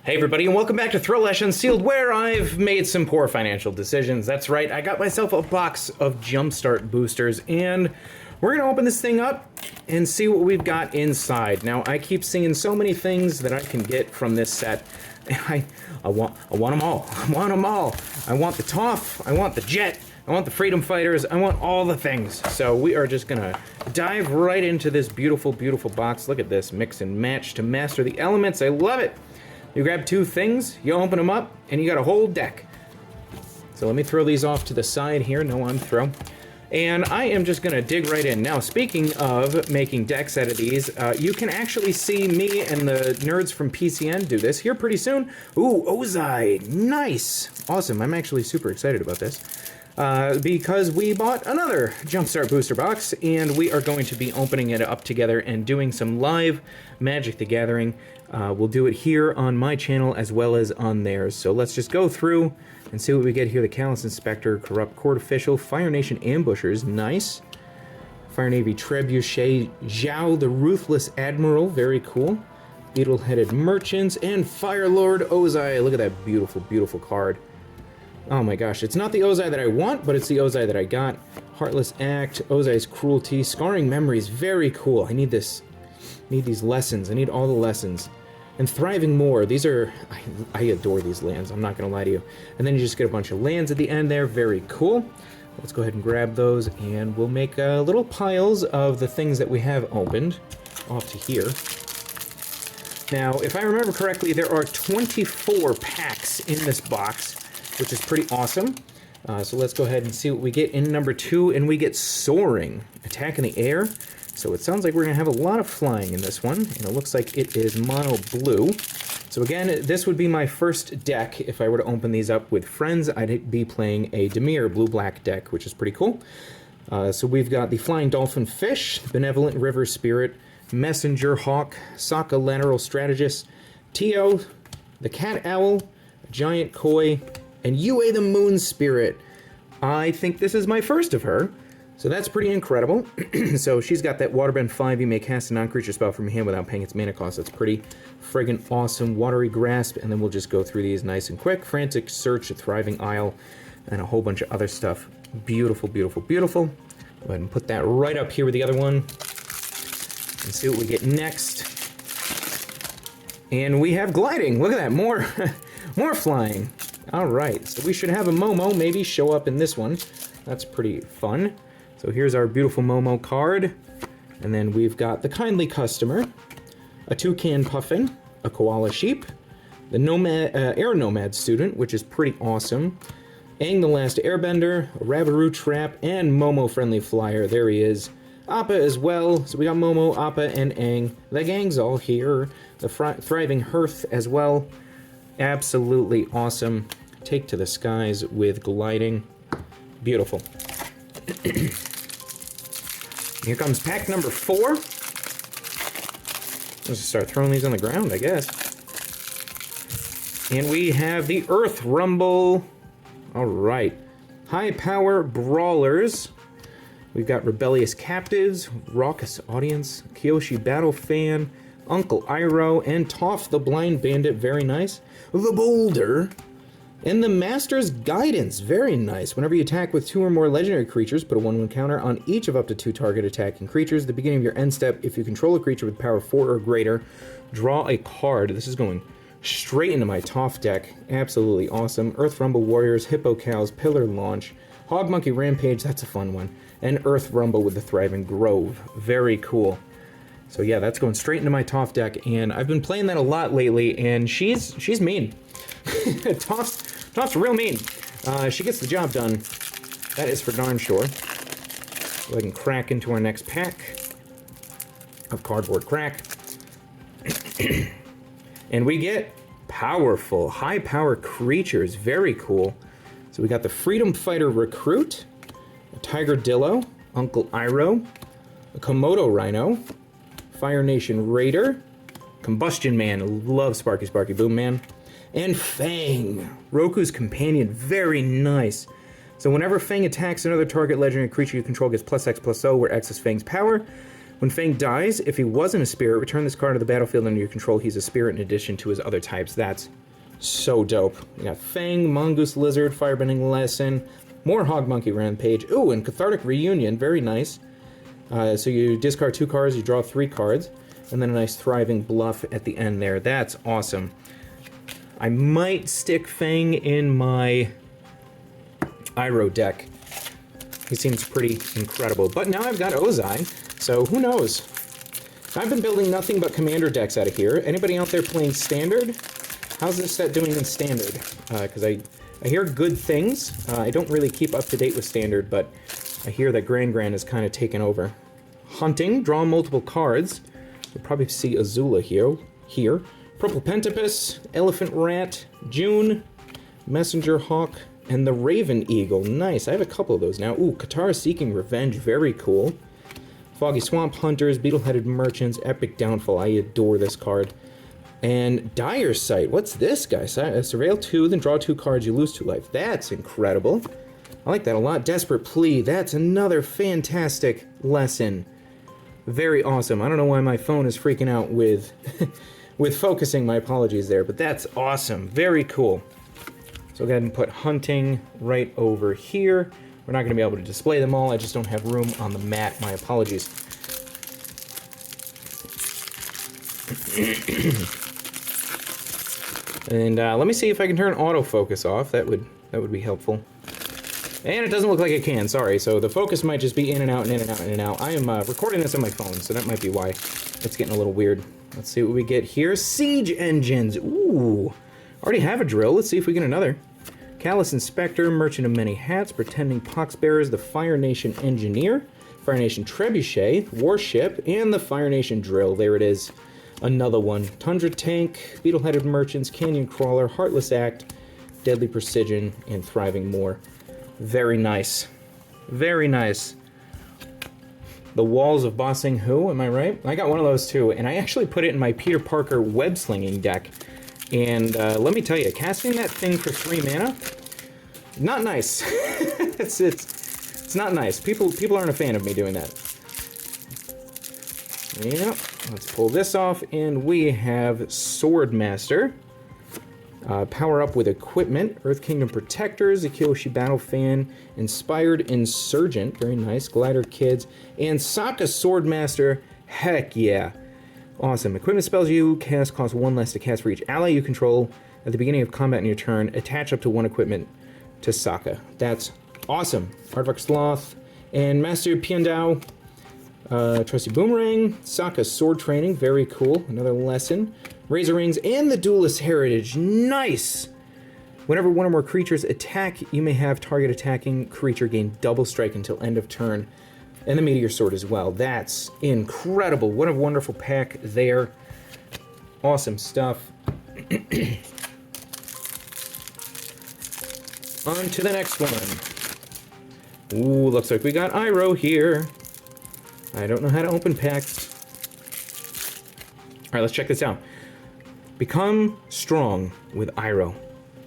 Hey everybody, and welcome back to Thrillesh Unsealed, where I've made some poor financial decisions. That's right, I got myself a box of Jumpstart boosters, and we're gonna open this thing up and see what we've got inside. Now, I keep seeing so many things that I can get from this set, and I want them all. I want them all. I want the Toph, I want the Jet, I want the Freedom Fighters, I want all the things. So we are just gonna dive right into this beautiful, beautiful box. Look at this, mix and match to master the elements. I love it. You grab two things, you open them up, and you got a whole deck. So let me throw these off to the side here, no unthrow. And I am just gonna dig right in. Now, speaking of making decks out of these, you can actually see me and the nerds from PCN do this here pretty soon. Ooh, Ozai, nice. Awesome, I'm actually super excited about this. Because we bought another Jumpstart booster box, and we are going to be opening it up together and doing some live Magic the Gathering. We'll do it here on my channel as well as on theirs. So let's just go through and see what we get here. The Callous Inspector, Corrupt Court Official, Fire Nation Ambushers, nice. Fire Navy Trebuchet, Zhao the Ruthless Admiral, very cool. Beetle-Headed Merchants, and Fire Lord Ozai. Look at that beautiful, beautiful card. Oh my gosh, it's not the Ozai that I want, but it's the Ozai that I got. Heartless Act, Ozai's Cruelty, Scarring Memories, very cool. I need this. I need these lessons. I need all the lessons. And Thriving Moor, these are, I adore these lands, I'm not gonna lie to you. And then you just get a bunch of lands at the end there, very cool. Let's go ahead and grab those, and we'll make little piles of the things that we have opened off to here. Now, if I remember correctly, there are 24 packs in this box, which is pretty awesome. So let's go ahead and see what we get in number 2, and we get Soaring, Attack in the Air. So it sounds like we're gonna have a lot of flying in this one, and it looks like it is mono blue. So again, this would be my first deck. If I were to open these up with friends, I'd be playing a Dimir blue-black deck, which is pretty cool. So we've got the Flying Dolphin Fish, Benevolent River Spirit, Messenger Hawk, Sokka Lateral Strategist, Tio, the Cat Owl, Giant Koi, and Yue the Moon Spirit. I think this is my first of her, so that's pretty incredible. So she's got that Waterbend 5, you may cast a non-creature spell from your hand without paying its mana cost. That's pretty friggin' awesome. Watery Grasp, and then we'll just go through these nice and quick. Frantic Search, a Thriving Isle, and a whole bunch of other stuff. Beautiful, beautiful, beautiful. Go ahead and put that right up here with the other one, and see what we get next. And we have Gliding. Look at that, more, more flying. All right, so we should have a Momo maybe show up in this one. That's pretty fun. So here's our beautiful Momo card. And then we've got the Kindly Customer, a Toucan Puffin, a Koala Sheep, the Air Nomad Student, which is pretty awesome, Aang the Last Airbender, a Ravaroo Trap, and Momo Friendly Flyer. There he is. Appa as well. So we got Momo, Appa, and Aang. The gang's all here. The Thriving Hearth as well. Absolutely awesome. Take to the Skies with Gliding. Beautiful. Here comes pack number 4. Let's just start throwing these on the ground, I guess. And we have the Earth Rumble. All right. High Power Brawlers. We've got Rebellious Captives, Raucous Audience, Kyoshi Battle Fan, Uncle Iroh, and Toph the Blind Bandit, very nice. The Boulder, and the Master's Guidance, very nice. Whenever you attack with 2 or more legendary creatures, put a 1/1 counter on each of up to 2 target attacking creatures. At the beginning of your end step, if you control a creature with power 4 or greater, draw a card. This is going straight into my Toph deck. Absolutely awesome. Earth Rumble Warriors, Hippo Cows, Pillar Launch, Hog Monkey Rampage, that's a fun one, and Earth Rumble with the Thriving Grove. Very cool. So yeah, that's going straight into my Toph deck, and I've been playing that a lot lately, and she's mean. Toph's real mean. She gets the job done. That is for darn sure. So I can crack into our next pack of Cardboard Crack. And we get powerful, high-power creatures. Very cool. So we got the Freedom Fighter Recruit, a Tiger Dillo, Uncle Iroh, a Komodo Rhino, Fire Nation Raider, Combustion Man, love Sparky Sparky Boom Man, and Fang, Roku's Companion, very nice. So whenever Fang attacks another target legendary creature you control gets +X/+0, where X is Fang's power. When Fang dies, if he wasn't a spirit, return this card to the battlefield under your control. He's a spirit in addition to his other types. That's so dope. We got Fang, Mongoose Lizard, Firebending Lesson, more Hog Monkey Rampage. Ooh, and Cathartic Reunion, very nice. So you discard 2 cards, you draw 3 cards, and then a nice Thriving Bluff at the end there. That's awesome. I might stick Fang in my Iroh deck. He seems pretty incredible. But now I've got Ozai, so who knows? I've been building nothing but commander decks out of here. Anybody out there playing Standard? How's this set doing in Standard? Because I hear good things. I don't really keep up to date with Standard, but I hear that Grand is kind of taken over. Hunting, draw multiple cards. You'll probably see Azula here. Purple Pentapus, Elephant Rat, June, Messenger Hawk, and the Raven Eagle. Nice, I have a couple of those now. Ooh, Katara Seeking Revenge, very cool. Foggy Swamp Hunters, Beetle-Headed Merchants, Epic Downfall. I adore this card. And Dire Sight. What's this, guys? Surveil 2, then draw 2 cards, you lose 2 life. That's incredible. I like that a lot. Desperate Plea. That's another fantastic lesson. Very awesome. I don't know why my phone is freaking out with with focusing. My apologies there, but that's awesome. Very cool. So go ahead and put Hunting right over here. We're not going to be able to display them all. I just don't have room on the mat. My apologies. And let me see if I can turn autofocus off. That would be helpful. And it doesn't look like it can, sorry. So the focus might just be in and out and in and out and in and out. I am recording this on my phone, so that might be why it's getting a little weird. Let's see what we get here. Siege Engines. Ooh. Already have a drill. Let's see if we get another. Callous Inspector, Merchant of Many Hats, Pretending Poxbearers, the Fire Nation Engineer, Fire Nation Trebuchet, Warship, and the Fire Nation Drill. There it is. Another one. Tundra Tank, Beetle-Headed Merchants, Canyon Crawler, Heartless Act, Deadly Precision, and Thriving Moor. Very nice. Very nice. The Walls of Bossing Who, am I right? I got one of those too, and I actually put it in my Peter Parker web-slinging deck. And let me tell you, casting that thing for 3 mana, not nice. it's not nice. People aren't a fan of me doing that. Yep. Let's pull this off, and we have Swordmaster. Power up with equipment. Earth Kingdom Protectors, Akiyoshi Battle Fan, Inspired Insurgent, very nice. Glider Kids, and Sokka Swordmaster. Heck yeah. Awesome. Equipment spells you cast cost 1 less to cast for each ally you control. At the beginning of combat in your turn, attach up to 1 equipment to Sokka. That's awesome. Aardvark Sloth, and Master Piandao. Trusty Boomerang, Sokka's Sword Training, very cool, another lesson. Razor Rings, and the Duelist Heritage, nice! Whenever one or more creatures attack, you may have target attacking creature gain double strike until end of turn. And the Meteor Sword as well, that's incredible. What a wonderful pack there. Awesome stuff. On to the next one. Ooh, looks like we got Iroh here. I don't know how to open packs. Alright, let's check this out. Become strong with Iroh.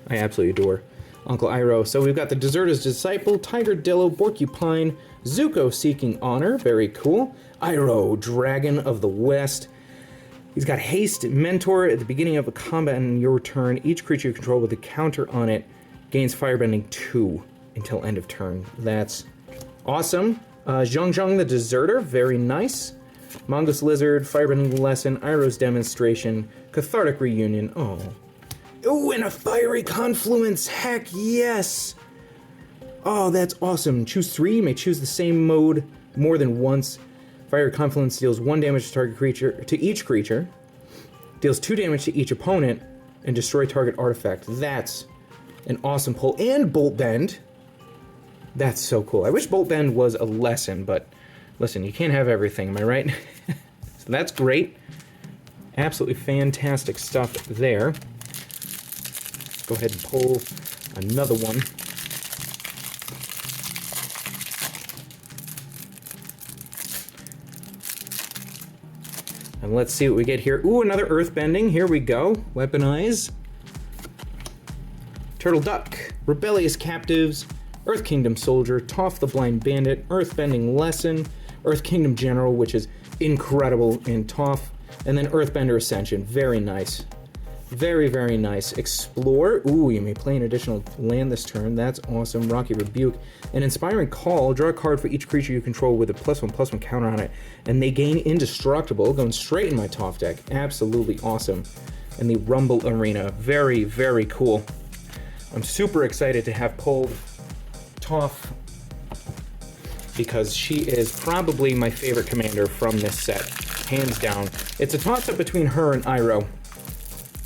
I absolutely adore Uncle Iroh. So we've got the Deserter's Disciple, Tiger Dillo, Porcupine, Zuko Seeking Honor, very cool. Iroh, Dragon of the West. He's got Haste, Mentor. At the beginning of a combat in your turn, each creature you control with a counter on it gains Firebending 2 until end of turn. That's awesome. Zhang the Deserter, very nice. Mongoose Lizard, Firebending Lesson, Iroh's Demonstration, Cathartic Reunion, oh. Oh, and a Fiery Confluence, heck yes! Oh, that's awesome. Choose 3, you may choose the same mode more than once. Fiery Confluence deals 1 damage to target creature, to each creature, deals 2 damage to each opponent, and destroy target artifact. That's an awesome pull. And Bolt Bend. That's so cool. I wish Bolt Bend was a lesson, but listen, you can't have everything, am I right? So that's great. Absolutely fantastic stuff there. Let's go ahead and pull another one. And let's see what we get here. Ooh, another Earthbending. Here we go. Weaponize. Turtle Duck. Rebellious Captives. Earth Kingdom Soldier, Toph the Blind Bandit, Earthbending Lesson, Earth Kingdom General, which is incredible in Toph. And then Earthbender Ascension, very nice. Very, very nice. Explore, ooh, you may play an additional land this turn, that's awesome. Rocky Rebuke. An Inspiring Call, draw a card for each creature you control with a +1/+1 counter on it, and they gain Indestructible, going straight in my Toph deck. Absolutely awesome. And the Rumble Arena, very, very cool. I'm super excited to have pulled Toph because she is probably my favorite commander from this set, hands down. It's a toss-up between her and Iroh.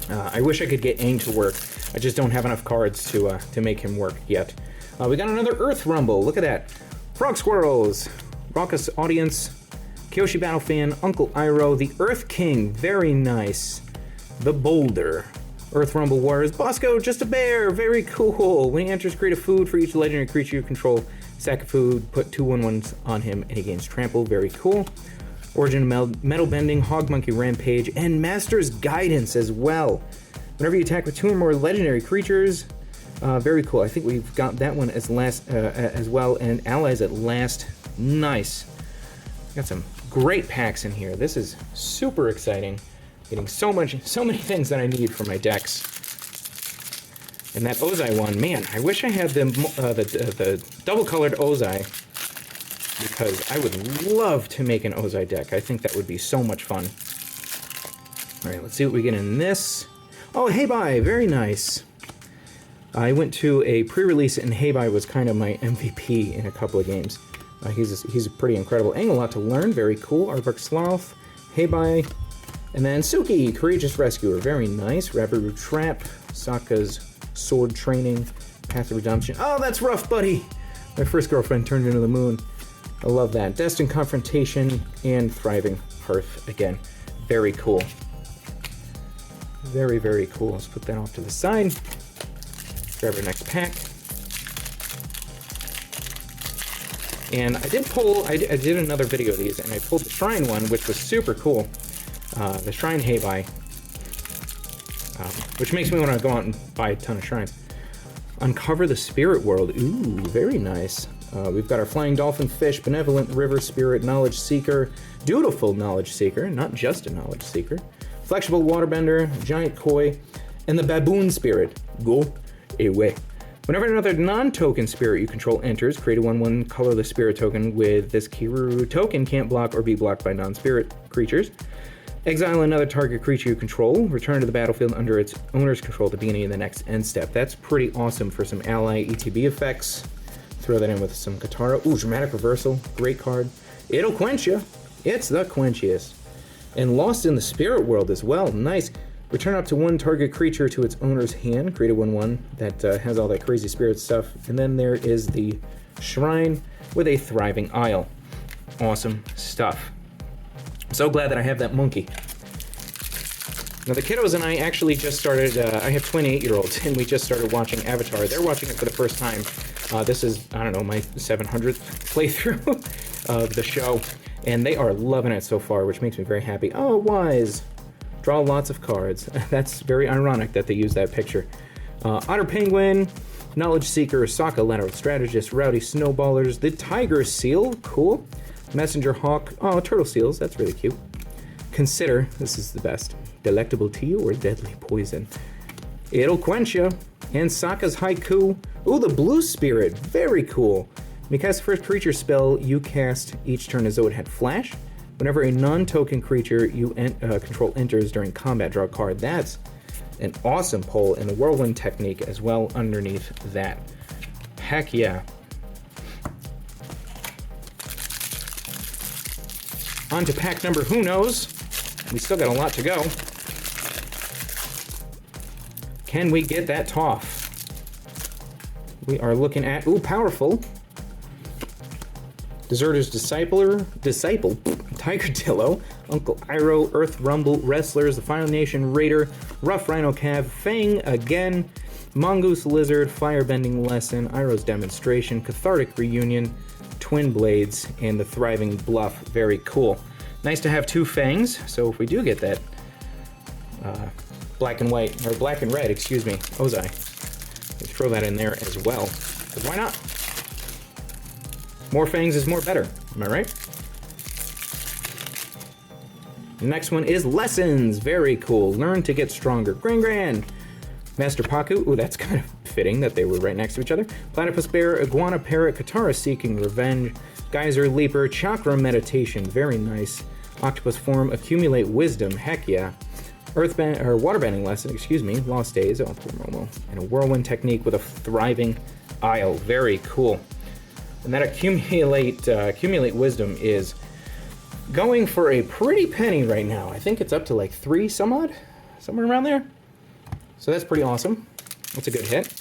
I wish I could get Aang to work. I just don't have enough cards to make him work yet. We got another Earth Rumble. Look at that. Frog Squirrels, Raucous Audience, Kyoshi Battle Fan, Uncle Iroh, the Earth King, very nice. The Boulder, Earth Rumble Warriors, Bosco, just a bear, very cool. When he enters, create a food for each legendary creature you control. Sack of food, put 2/1/1s on him, and he gains trample, very cool. Origin of Metal Bending, Hog Monkey Rampage, and Master's Guidance as well. Whenever you attack with 2 or more legendary creatures, very cool. I think we've got that one as last as well, and Allies at last. Nice. Got some great packs in here. This is super exciting. Getting so many things that I need for my decks. And that Ozai one, man, I wish I had the double-colored Ozai, because I would love to make an Ozai deck. I think that would be so much fun. All right, let's see what we get in this. Oh, Heibai, very nice. I went to a pre-release, and Heibai was kind of my MVP in a couple of games. He's pretty incredible. A lot to learn, very cool. Aardvark Sloth, Heibai, and then Suki, Courageous Rescuer, very nice. Rapid Root Trap, Sokka's Sword Training, Path of Redemption. Oh, that's rough, buddy. My first girlfriend turned into the moon. I love that. Destined Confrontation and Thriving Hearth again. Very cool. Very, very cool. Let's put that off to the side. Grab our next pack. And I did another video of these, and I pulled the Shrine one, which was super cool. The Shrine Heibai. Which makes me want to go out and buy a ton of shrines. Uncover the Spirit World. Ooh, very nice. We've got our Flying Dolphin Fish, Benevolent River Spirit, Knowledge Seeker, Dutiful Knowledge Seeker, not just a Knowledge Seeker, Flexible Waterbender, Giant Koi, and the Baboon Spirit. Go away. Whenever another non-token spirit you control enters, create a 1/1 colorless spirit token with this Kiryu token can't block or be blocked by non-spirit creatures. Exile another target creature you control, return to the battlefield under its owner's control at the beginning of the next end step. That's pretty awesome for some ally ETB effects. Throw that in with some Katara. Ooh, Dramatic Reversal, great card. It'll quench you. It's the quenchiest. And Lost in the Spirit World as well, nice. Return up to 1 target creature to its owner's hand, create a 1/1 that has all that crazy spirit stuff. And then there is the Shrine with a Thriving Isle. Awesome stuff. I'm so glad that I have that monkey. Now the kiddos and I actually just started, I have twin 8-year-olds, and we just started watching Avatar. They're watching it for the first time. This is, I don't know, my 700th playthrough of the show, and they are loving it so far, which makes me very happy. Oh, Wise. Draw lots of cards. That's very ironic that they use that picture. Otter Penguin, Knowledge Seeker, Sokka, Lateral Strategist, Rowdy Snowballers, the Tiger Seal, cool. Messenger Hawk, oh, Turtle Seals, that's really cute. Consider, this is the best, Delectable Tea or Deadly Poison. It'll quench you. And Sokka's Haiku, ooh, the Blue Spirit, very cool. When you cast the first creature spell you cast each turn as though it had flash. Whenever a non-token creature you control enters during combat, draw a card. That's an awesome pull, and the Whirlwind Technique as well underneath that. Heck yeah. On to pack number who knows. We still got a lot to go. Can we get that Toph? We are looking at, ooh, powerful. Deserter's Disciple, Tiger Uncle Iroh, Earth Rumble, Wrestlers, the Final Nation Raider, Rough Rhino Cav, Fang again, Mongoose Lizard, Firebending Lesson, Iroh's Demonstration, Cathartic Reunion, Twin Blades, and the Thriving Bluff. Very cool. Nice to have 2 Fangs, so if we do get that black and white, or black and red, excuse me, Ozai, let's throw that in there as well, because why not? More Fangs is more better, am I right? The next one is Lessons. Very cool. Learn to get stronger. Grand. Master Paku. Ooh, that's kind of fitting that they were right next to each other. Platypus Bear, Iguana Parrot, Katara Seeking Revenge, Geyser Leaper, Chakra Meditation. Very nice. Octopus Form, Accumulate Wisdom. Heck yeah. Waterbending Lesson, excuse me. Lost Days. Oh, poor Momo. And a Whirlwind Technique with a Thriving Isle. Very cool. And that Accumulate Wisdom is going for a pretty penny right now. I think it's up to like 3 some odd, somewhere around there. So that's pretty awesome. That's a good hit.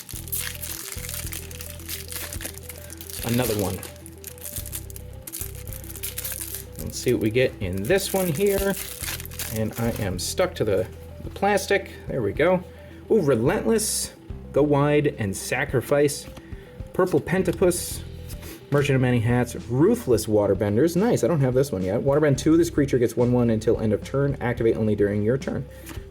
Another one. Let's see what we get in this one here. And I am stuck to the plastic. There we go. Ooh, Relentless, Go Wide, and Sacrifice. Purple Pentapus, Merchant of Many Hats, Ruthless Waterbenders. Nice, I don't have this one yet. Waterbend 2, this creature gets 1/1 until end of turn. Activate only during your turn.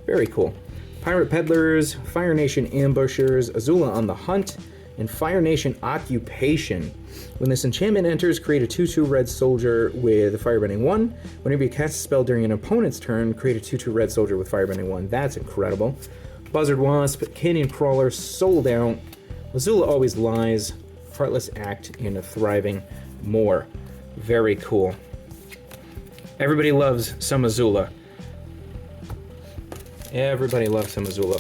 Very cool. Pirate Peddlers, Fire Nation Ambushers, Azula on the Hunt, and Fire Nation Occupation. When this enchantment enters, create a 2/2 red soldier with Firebending 1. Whenever you cast a spell during an opponent's turn, create a 2/2 red soldier with Firebending 1. That's incredible. Buzzard Wasp, Canyon Crawler, Sold Out, Azula Always Lies, Heartless Act, and a Thriving More. Very cool. Everybody loves some Azula. Everybody loves some Azula.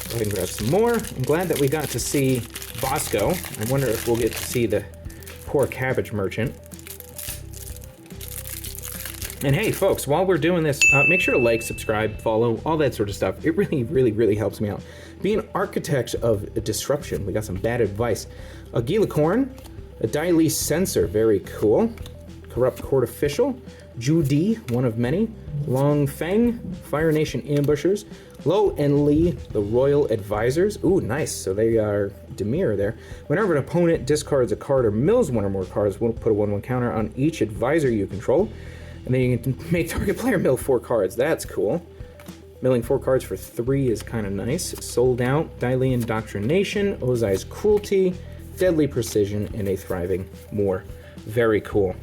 Go ahead and grab some more. I'm glad that we got to see Bosco. I wonder if we'll get to see the poor cabbage merchant. And hey, folks, while we're doing this, make sure to like, subscribe, follow, all that sort of stuff. It really helps me out. Be an architect of disruption. We got some bad advice. A Gilicorn, a Daily Sensor, very cool. Corrupt Court Official, Judy, one of many. Long Feng, Fire Nation Ambushers. Lo and Lee, the Royal Advisors. Ooh, nice. So they are Demir there. Whenever an opponent discards a card or mills one or more cards, we'll put a 1/1 counter on each advisor you control. And then you can make target player mill 4 cards. That's cool. Milling 4 cards for 3 is kind of nice. Sold Out, Daily Indoctrination, Ozai's Cruelty, Deadly Precision, and a Thriving More. Very cool.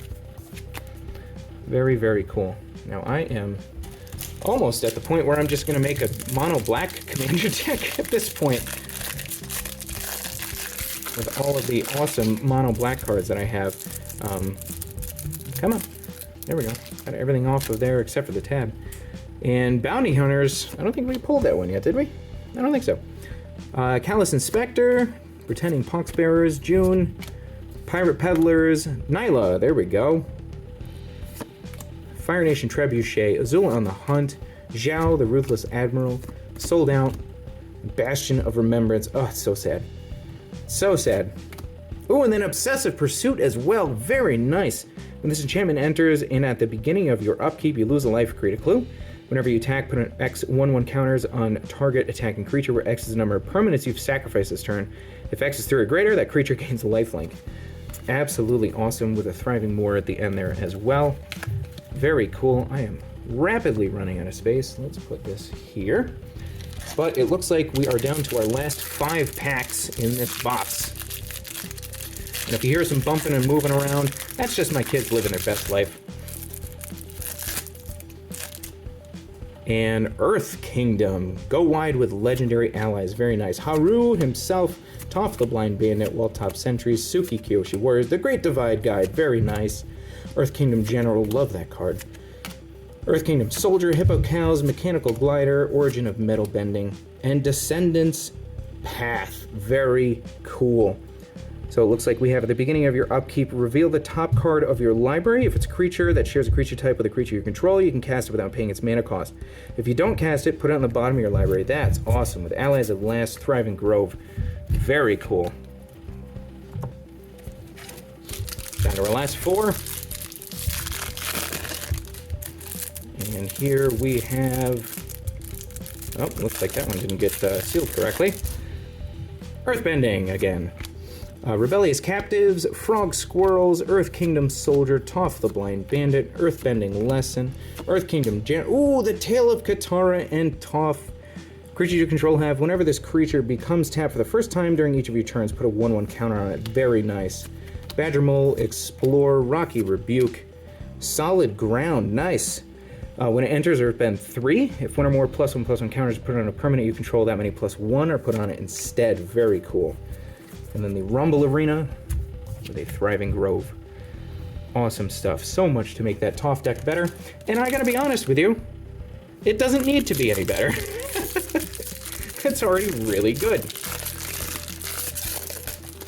Very cool. Now I am almost at the point where I'm just going to make a mono black commander deck at this point. With all of the awesome mono black cards that I have. Come on. There we go. Got everything off of there except for the tab. And Bounty Hunters, I don't think we pulled that one yet, did we? I don't think so. Callous Inspector, Pretending Poxbearers, June, Pirate Peddlers, Nyla, there we go. Fire Nation Trebuchet, Azula on the Hunt, Zhao, the Ruthless Admiral, Sold Out, Bastion of Remembrance. Oh, it's so sad. So sad. Oh, and then Obsessive Pursuit as well. Very nice. When this enchantment enters and at the beginning of your upkeep, you lose a life, create a clue. Whenever you attack, put an X 1/1 counters on target attacking creature where X is the number of permanents you've sacrificed this turn. If X is 3 or greater, that creature gains a lifelink. Absolutely awesome with a Thriving More at the end there as well. Very cool. I am rapidly running out of space. Let's put this here. But it looks like we are down to our last 5 packs in this box. And if you hear some bumping and moving around, that's just my kids living their best life. And Earth Kingdom. Go wide with legendary allies. Very nice. Haru himself, Toph the Blind Bandit, Well-Top Sentries, Suki Kyoshi Warriors, The Great Divide Guide. Very nice. Earth Kingdom General. Love that card. Earth Kingdom Soldier, Hippo Cows, Mechanical Glider, Origin of Metal Bending, and Descendants Path. Very cool. So it looks like we have at the beginning of your upkeep, reveal the top card of your library. If it's a creature that shares a creature type with a creature you control, you can cast it without paying its mana cost. If you don't cast it, put it on the bottom of your library. That's awesome. With Allies of Last, Thriving Grove. Very cool. Down to our last 4. And here we have... Oh, looks like that one didn't get sealed correctly. Earthbending again. Rebellious Captives, Frog Squirrels, Earth Kingdom Soldier, Toph the Blind Bandit, Earthbending Lesson, Earth Kingdom Ooh, the Tale of Katara and Toph. Creatures you control have, whenever this creature becomes tapped for the first time during each of your turns, put a 1/1 counter on it. Very nice. Badger Mole, Explore, Rocky Rebuke, Solid Ground, nice. When it enters, there have been 3. If one or more +1/+1 counters are put on a permanent, you control that many +1 are put on it instead. Very cool. And then the Rumble Arena with a Thriving Grove. Awesome stuff. So much to make that Toph deck better. And I gotta be honest with you, it doesn't need to be any better. It's already really good.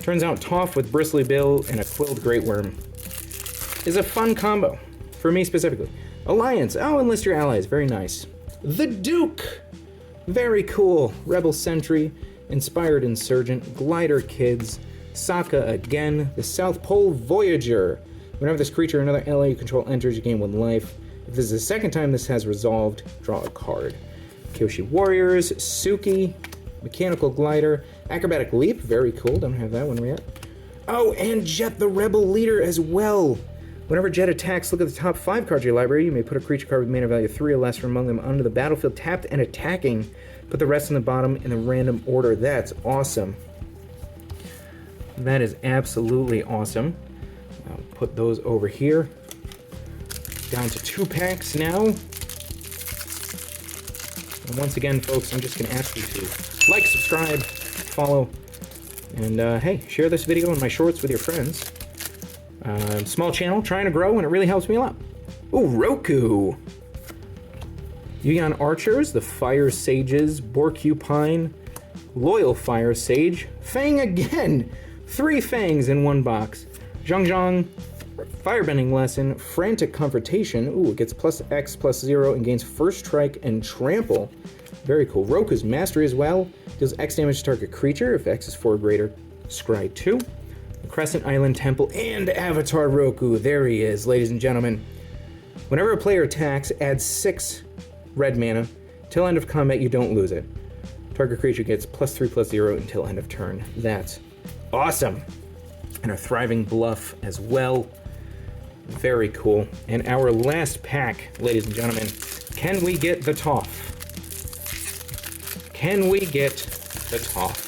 Turns out Toph with Bristly Bill and a Quilled Great Worm is a fun combo, for me specifically. Alliance, oh, enlist your allies, very nice. The Duke, very cool. Rebel Sentry, Inspired Insurgent, Glider Kids, Sokka again, the South Pole Voyager. Whenever this creature or another ally you control enters, you gain 1 life. If this is the second time this has resolved, draw a card. Kyoshi Warriors, Suki, Mechanical Glider, Acrobatic Leap, very cool, don't have that one yet. Oh, and Jet the Rebel Leader as well. Whenever Jet attacks, look at the top 5 cards of your library. You may put a creature card with mana value 3 or less from among them onto the battlefield, tapped and attacking. Put the rest in the bottom in the random order. That's awesome. That is absolutely awesome. I'll put those over here. Down to 2 packs now. And once again, folks, I'm just going to ask you to like, subscribe, follow, and hey, share this video and my shorts with your friends. Small channel, trying to grow, and it really helps me a lot. Ooh, Roku! Yuyan Archers, the Fire Sages, Borcupine, Loyal Fire Sage, Fang again! 3 Fangs in 1 box. Zhang, Firebending Lesson, Frantic Confrontation, ooh, it gets +X/+0 and gains First Strike and Trample. Very cool. Roku's Mastery as well, deals X damage to target creature, if X is 4 or greater, scry 2. Crescent Island Temple, and Avatar Roku. There he is, ladies and gentlemen. Whenever a player attacks, add 6 red mana. Till end of combat, you don't lose it. Target creature gets +3/+0 until end of turn. That's awesome. And a Thriving Bluff as well. Very cool. And our last pack, ladies and gentlemen. Can we get the Toph? Can we get the Toph?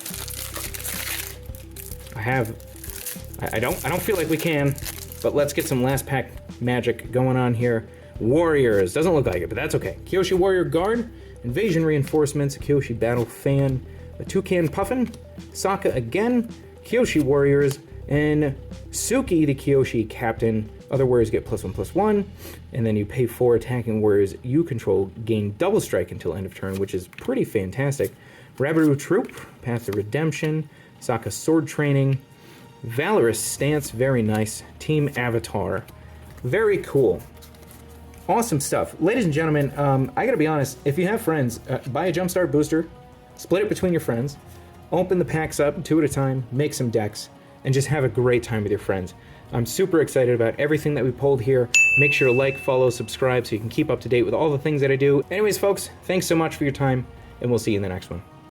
I don't feel like we can, but let's get some last pack magic going on here. Warriors, doesn't look like it, but that's okay. Kyoshi Warrior Guard, Invasion Reinforcements, Kyoshi Battle Fan, a Toucan Puffin, Sokka again, Kyoshi Warriors, and Suki the Kyoshi Captain. Other warriors get +1/+1, and then you pay 4 attacking warriors you control gain double strike until end of turn, which is pretty fantastic. Rabiru Troop, Path to Redemption, Sokka Sword Training, Valorous Stance, very nice. Team Avatar, very cool. Awesome stuff. Ladies and gentlemen, I gotta be honest, if you have friends, buy a Jumpstart booster, split it between your friends, open the packs up 2 at a time, make some decks, and just have a great time with your friends. I'm super excited about everything that we pulled here. Make sure to like, follow, subscribe so you can keep up to date with all the things that I do. Anyways, folks, thanks so much for your time, and we'll see you in the next one.